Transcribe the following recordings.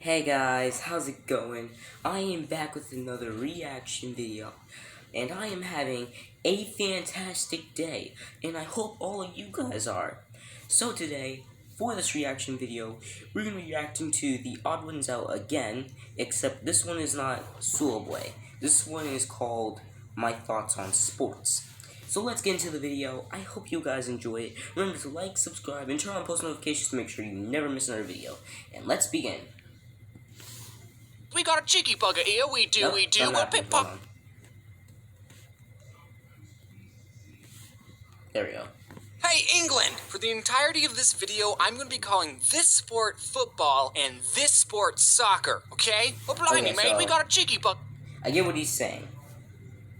Hey guys, how's it going? I am back with another reaction video, and I am having a fantastic day, and I hope all of you guys are. So today, for this reaction video, we're going to be reacting to the Odd1sout again, except this one is not Subway. This one is called My Thoughts on Sports. So let's get into the video. I hope you guys enjoy it. Remember to like, subscribe, and turn on post notifications to make sure you never miss another video. And let's begin. We got a cheeky bugger here, we do. We'll pick pop. There we go. Hey, England! For the entirety of this video, I'm going to be calling this sport football and this sport soccer, okay? Oh, blimey, mate, we got a cheeky bug. I get what he's saying.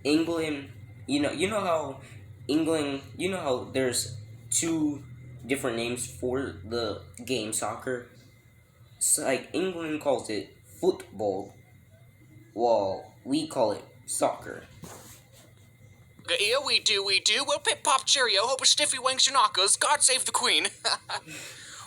England, you know how England, you know how there's two different names for the game soccer? So, like, England calls it football, while we call it soccer. Here we do. We'll pip pop cheerio, hope a stiffy wanks your knockers, God save the queen.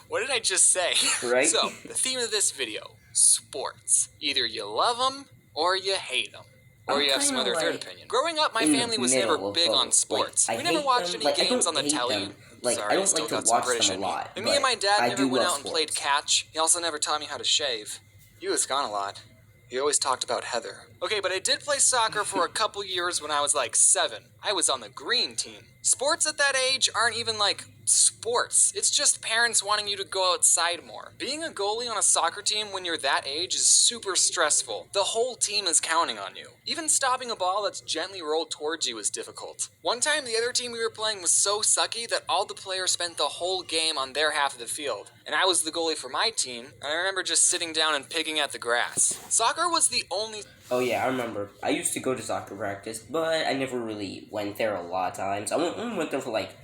What did I just say? Right? So, the theme of this video, sports. Either you love them, or you hate them. Or you have some other third opinion. Growing up, my family was never big on sports. We never watched any games on the telly. I don't like to watch them a lot. And me and my dad never went out and sports. played catch. He also never taught me how to shave. He was gone a lot. He always talked about Heather. Okay, but I did play soccer for a couple years when I was like 7. I was on the green team. Sports at that age aren't even like sports. It's just parents wanting you to go outside more. Being a goalie on a soccer team when you're that age is super stressful. The whole team is counting on you. Even stopping a ball that's gently rolled towards you is difficult. One time, the other team we were playing was so sucky that all the players spent the whole game on their half of the field. And I was the goalie for my team, and I remember just sitting down and picking at the grass. Soccer was the only... Oh yeah, I remember. I used to go to soccer practice, but I never really went there a lot of times. I only went there for like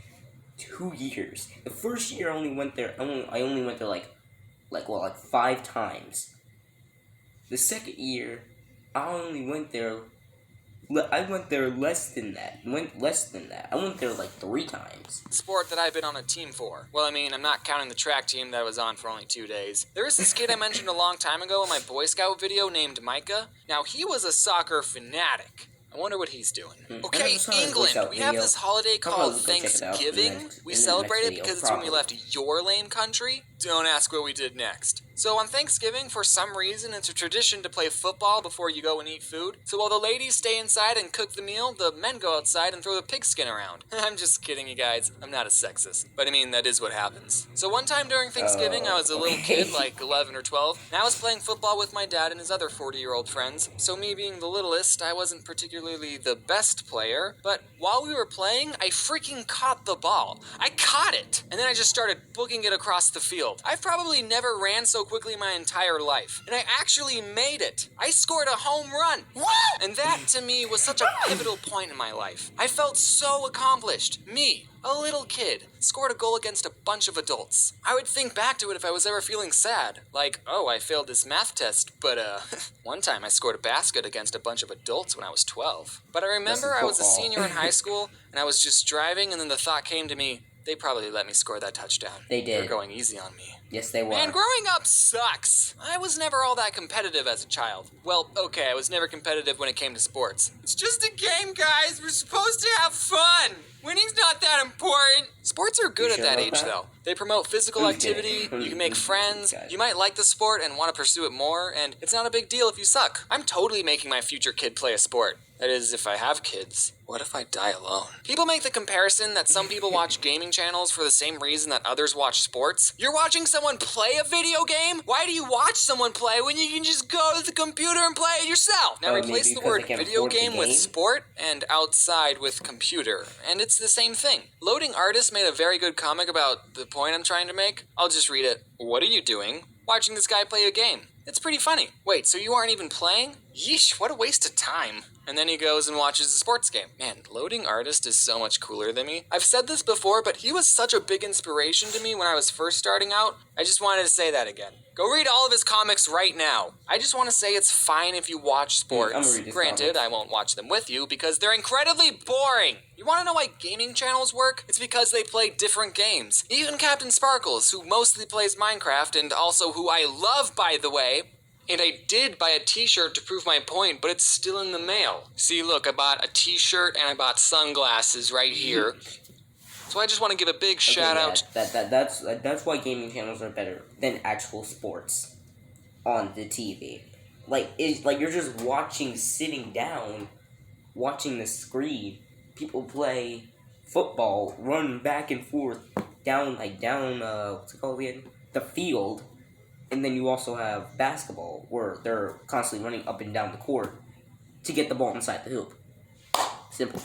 2 years. The first year I only went there. I only went there like 5 times. The second year, I only went there. I went there less than that. I went there like 3 times. Sport that I've been on a team for. Well, I mean, I'm not counting the track team that I was on for only 2 days. There is this kid I mentioned a long time ago in my Boy Scout video named Micah. Now, he was a soccer fanatic. I wonder what he's doing. Okay, England, we have this holiday called Thanksgiving. We celebrate it because it's when we left your lame country. Don't ask what we did next. So on Thanksgiving, for some reason, it's a tradition to play football before you go and eat food. So while the ladies stay inside and cook the meal, the men go outside and throw the pigskin around. I'm just kidding, you guys. I'm not a sexist. But I mean, that is what happens. So one time during Thanksgiving, I was a little kid, like 11 or 12, and I was playing football with my dad and his other 40-year-old friends. So me being the littlest, I wasn't particularly the best player, but while we were playing, I freaking caught the ball. I caught it! And then I just started booking it across the field. I've probably never ran so quickly in my entire life. And I actually made it. I scored a home run. Woo! And that, to me, was such a pivotal point in my life. I felt so accomplished. Me, a little kid, scored a goal against a bunch of adults. I would think back to it if I was ever feeling sad. Like, oh, I failed this math test, but one time I scored a basket against a bunch of adults when I was 12. But I remember I was a senior in high school, and I was just driving, and then the thought came to me, they probably let me score that touchdown. They did. They're going easy on me. Yes, they were. Man, growing up sucks. I was never all that competitive as a child. Well, okay, I was never competitive when it came to sports. It's just a game, guys. We're supposed to have fun. Winning's not that important. Sports are good at that age, though. They promote physical activity, you can make friends, you might like the sport and want to pursue it more, and it's not a big deal if you suck. I'm totally making my future kid play a sport. That is, if I have kids. What if I die alone? People make the comparison that some people watch gaming channels for the same reason that others watch sports. You're watching someone play a video game? Why do you watch someone play when you can just go to the computer and play it yourself? Now replace the word video game with sport and outside with computer, and it's the same thing. Loading Artist made a very good comic about the point I'm trying to make. I'll just read it. What are you doing? Watching this guy play a game. It's pretty funny. Wait, so you aren't even playing? Yeesh, what a waste of time. And then he goes and watches a sports game. Man, Loading Artist is so much cooler than me. I've said this before, but he was such a big inspiration to me when I was first starting out. I just wanted to say that again. Go read all of his comics right now. I just want to say it's fine if you watch sports. Granted, I won't watch them with you because they're incredibly boring. You want to know why gaming channels work? It's because they play different games. Even Captain Sparkles, who mostly plays Minecraft and also who I love, by the way, And I did buy a t-shirt to prove my point, but it's still in the mail. See, look, I bought a t-shirt and I bought sunglasses right here. So I just want to give a big shout out. That's why gaming channels are better than actual sports on the TV. Like you're just sitting down, watching the screen. People play football, run back and forth down what's it called again? The field. And then you also have basketball, where they're constantly running up and down the court to get the ball inside the hoop. Simple.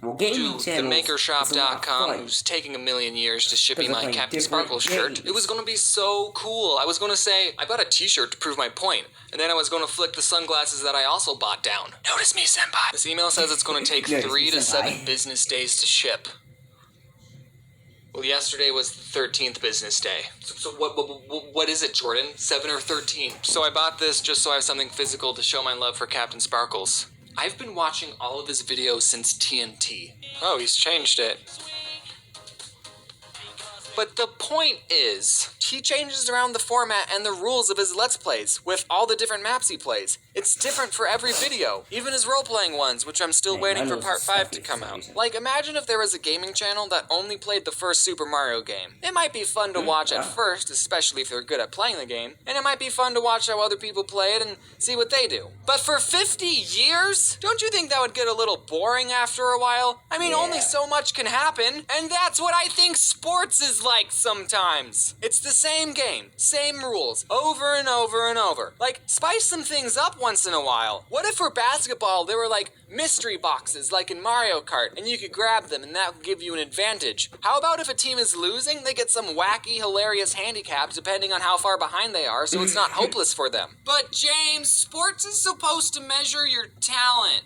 Well, gaming To channels, themakershop.com, who's taking a million years to ship me my Captain Sparkles shirt. It was going to be so cool. I was going to say, I bought a t-shirt to prove my point, and then I was going to flick the sunglasses that I also bought down. Notice me, senpai. This email says it's going to take 3 to 7 business days to ship. Well, yesterday was the 13th business day. So what is it, Jordan? 7 or 13? So I bought this just so I have something physical to show my love for Captain Sparkles. I've been watching all of his videos since TNT. Oh, he's changed it. But the point is, he changes around the format and the rules of his Let's Plays, with all the different maps he plays. It's different for every video, even his role-playing ones, which I'm still waiting for Part 5 to come out. Like, imagine if there was a gaming channel that only played the first Super Mario game. It might be fun to watch at first, especially if they're good at playing the game, and it might be fun to watch how other people play it and see what they do. But for 50 years? Don't you think that would get a little boring after a while? I mean, only so much can happen, and that's what I think sports is like sometimes. It's the same game, same rules, over and over and over. Like, spice some things up once in a while. What if for basketball there were like mystery boxes like in Mario Kart and you could grab them and that would give you an advantage? How about if a team is losing, they get some wacky, hilarious handicap depending on how far behind they are, so it's not hopeless for them? But James, sports is supposed to measure your talent.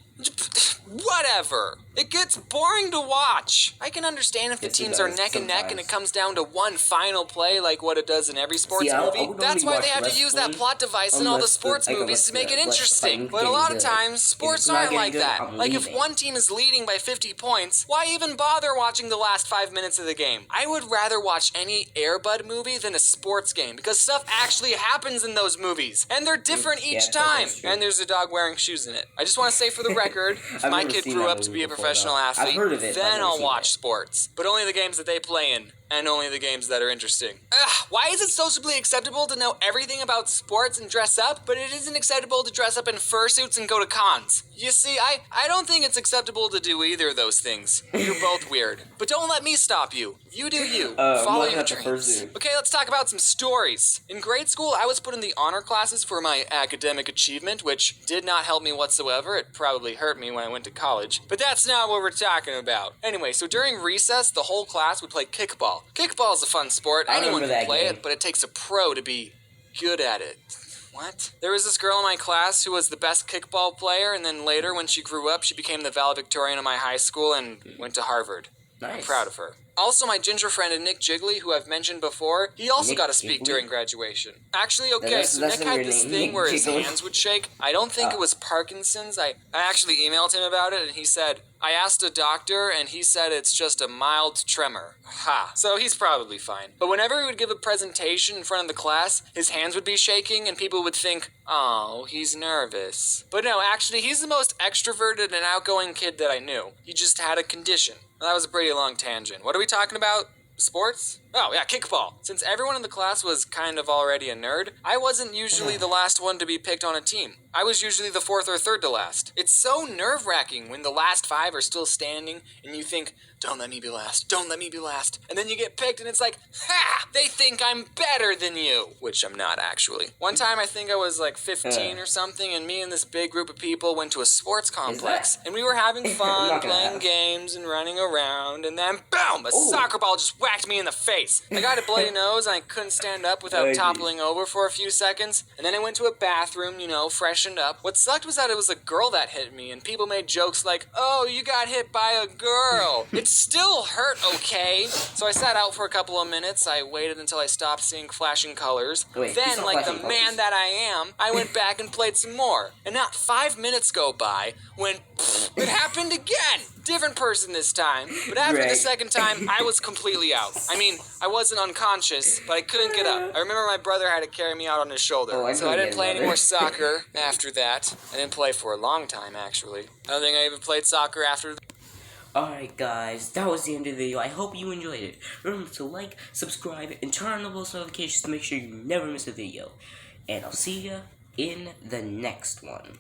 Whatever. It gets boring to watch. I can understand if the teams are neck and neck and it comes down to one final play like what it does in every sports movie. That's why they have to use that plot device in all the sports movies to make it interesting. But a lot of times, sports aren't like that. Like if one team is leading by 50 points, why even bother watching the last 5 minutes of the game? I would rather watch any Air Bud movie than a sports game because stuff actually happens in those movies. And they're different each time. And there's a dog wearing shoes in it. I just want to say for the record, if my kid grew up to be a professional athlete, then I'll watch sports. But only the games that they play in, and only the games that are interesting. Ugh, why is it socially acceptable to know everything about sports and dress up, but it isn't acceptable to dress up in fursuits and go to cons? You see, I don't think it's acceptable to do either of those things. You're both weird. But don't let me stop you. You do you. Follow your dreams. Okay, let's talk about some stories. In grade school, I was put in the honor classes for my academic achievement, which did not help me whatsoever. It probably hurt me when I went to college. But that's not what we're talking about. Anyway, so during recess, the whole class would play kickball. Kickball is a fun sport. Anyone can play it, but it takes a pro to be good at it. What? There was this girl in my class who was the best kickball player, and then later, when she grew up, she became the valedictorian of my high school and went to Harvard. Nice. I'm proud of her. Also, my ginger friend Nick Jiggly, who I've mentioned before, he also got to speak during graduation. Actually, okay, so Nick had this thing where his hands would shake. I don't think it was Parkinson's. I actually emailed him about it, and he said, I asked a doctor, and he said it's just a mild tremor. Ha. So he's probably fine. But whenever he would give a presentation in front of the class, his hands would be shaking, and people would think, oh, he's nervous. But no, actually, he's the most extroverted and outgoing kid that I knew. He just had a condition. Well, that was a pretty long tangent. What are we talking about? Sports? Oh, yeah, kickball. Since everyone in the class was kind of already a nerd, I wasn't usually the last one to be picked on a team. I was usually the fourth or third to last. It's so nerve-wracking when the last 5 are still standing and you think, don't let me be last, don't let me be last. And then you get picked and it's like, ha! They think I'm better than you. Which I'm not, actually. One time I think I was like 15 or something, and me and this big group of people went to a sports complex. And we were having fun, playing games and running around, and then boom! A soccer ball just whacked me in the face. I got a bloody nose and I couldn't stand up without toppling over for a few seconds. And then I went to a bathroom, you know, freshened up. What sucked was that it was a girl that hit me, and people made jokes like, oh, you got hit by a girl. It still hurt, okay? So I sat out for a couple of minutes. I waited until I stopped seeing flashing colors. Then, like the man that I am, I went back and played some more. And not 5 minutes go by when it happened again. Different person this time, but after the second time, I was completely out. I mean, I wasn't unconscious, but I couldn't get up. I remember my brother had to carry me out on his shoulder. Oh, I So I know didn't your play any brother. more soccer after that. I didn't play for a long time, actually. I don't think I even played soccer after. Alright guys, that was the end of the video. I hope you enjoyed it. Remember to like, subscribe, and turn on the post notifications to make sure you never miss a video. And I'll see ya in the next one.